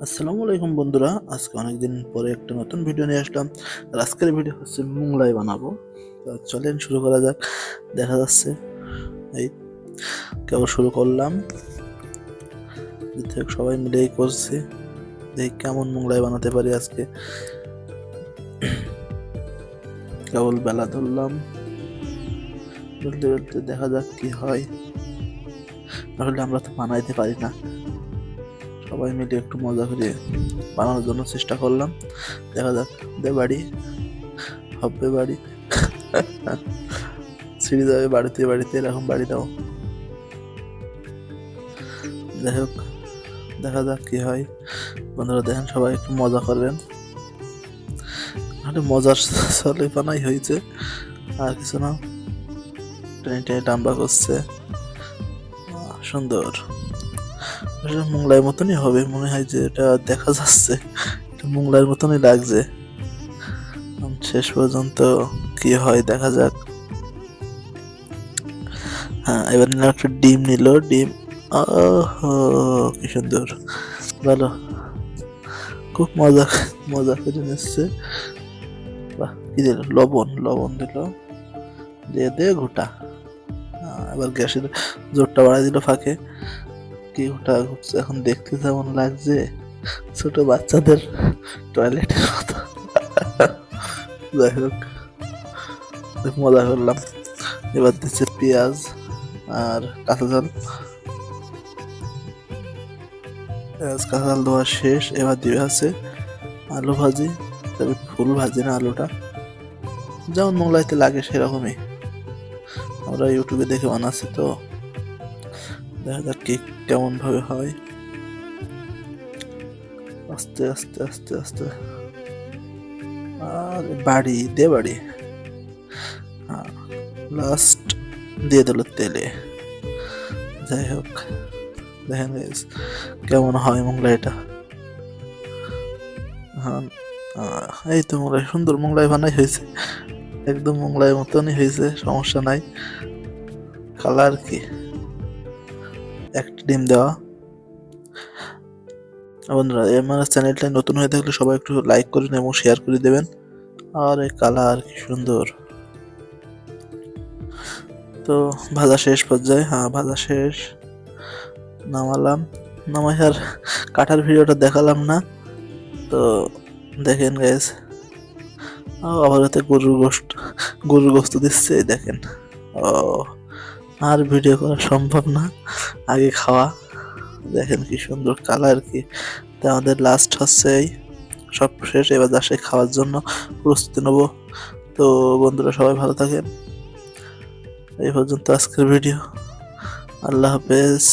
আসসালামু আলাইকুম বন্ধুরা, আজকে অনেকদিন পরে একটা নতুন ভিডিও নিয়ে আসলাম। আর আজকের ভিডিও হচ্ছে মোংলাই বানাবো। তো চলেন শুরু করা যাক। দেখা যাচ্ছে এই কেবল শুরু করলাম, সবাই মিলেই করছি। দেখি কেমন মোংলাই বানাতে পারি আজকে। কেবল বেলা ধরলাম, বলতে বলতে দেখা যাক কি হয়। আসলে আমরা তো বানাইতে পারি না, সবাই মিলে একটু মজা করে বানানোর জন্য চেষ্টা করলাম। দেখা যাক দে বাড়ি হবে, বাড়ি সিঁড়ি যাবে বাড়িতে বাড়িতে, এরকম বাড়ি দাও। যাই হোক, দেখা যাক কি হয়। বন্ধুরা দেখেন, সবাই একটু মজা করবেন। মজার ছলে বানাই হয়েছে, আর কিছু না। টেনে টেনে টাম্বা করছে, সুন্দর। মোংলাই মতনই হবে মনে হয়, যে এটা দেখা যাচ্ছে মোংলাইয়ের মতনই লাগছে। শেষ পর্যন্ত কি হয় দেখা যাক। হ্যাঁ, এবার নিলাম একটা ডিম, নিল ডিম। কি সুন্দর, ভালো, খুব মজা মজা করে নিচ্ছে। বাহ, কি দিল, লবণ লবণ দিল, দিয়ে দে ঘুটা। এবার গ্যাসের জোরটা বাড়াই দিল ফাঁকে। কি ঘুটা ঘুরছে, এখন দেখতে যেমন লাগছে ছোট বাচ্চাদের টয়লেটের মতো। যাই হোক, মজা করলাম। এবার দিচ্ছে পেঁয়াজ আর কাঁচা ঝাল। পেঁয়াজ কাঁচা ঝাল দেওয়া শেষ। এবার দিয়ে আছে আলু ভাজি, তবে ফুল ভাজি না, আলুটা যেমন মোগলাইতে লাগে সেরকমই। আমরা ইউটিউবে দেখে বানাচ্ছি, তো দেখা যাক কি কেমন ভাবে হয়। আস্তে আস্তে আস্তে আস্তে, আর বাড়ি দে বাড়ি। হ্যাঁ, লাস্ট দিয়ে দিল তেলে। যাই হোক, দেখেন গাইস কেমন হয় মোগলাইটা। হ্যাঁ, এই তো মোগলাই, সুন্দর মোগলাই বানাই হয়েছে, একদম মোগলাই মতনই হয়েছে, সমস্যা নাই। কালার কি, একটা ডিম দেওয়া। বন্ধুরা, আমার চ্যানেলটা নতুন হয়ে থাকলে সবাই একটু লাইক করুন এবং শেয়ার করে দেবেন। আর এই কালার কি সুন্দর। তো ভাজা শেষ পর্যায়ে, হ্যাঁ ভাজা শেষ, নামালাম। নামাই আর কাটার ভিডিওটা দেখালাম না, তো দেখেন গাইস। আবার এতে গরুর গোস্ত দিচ্ছে, দেখেন। ও, আর ভিডিও করা সম্ভব না, আগে খাওয়া। দেখেন কি সুন্দর কালার কি। তো আমাদের লাস্ট হচ্ছে এই সব শেষ, এবার যাচ্ছে খাওয়ার জন্য প্রস্তুতি নেবো। তো বন্ধুরা সবাই ভালো থাকেন। এই পর্যন্ত আজকের ভিডিও। আল্লাহ হাফেজ।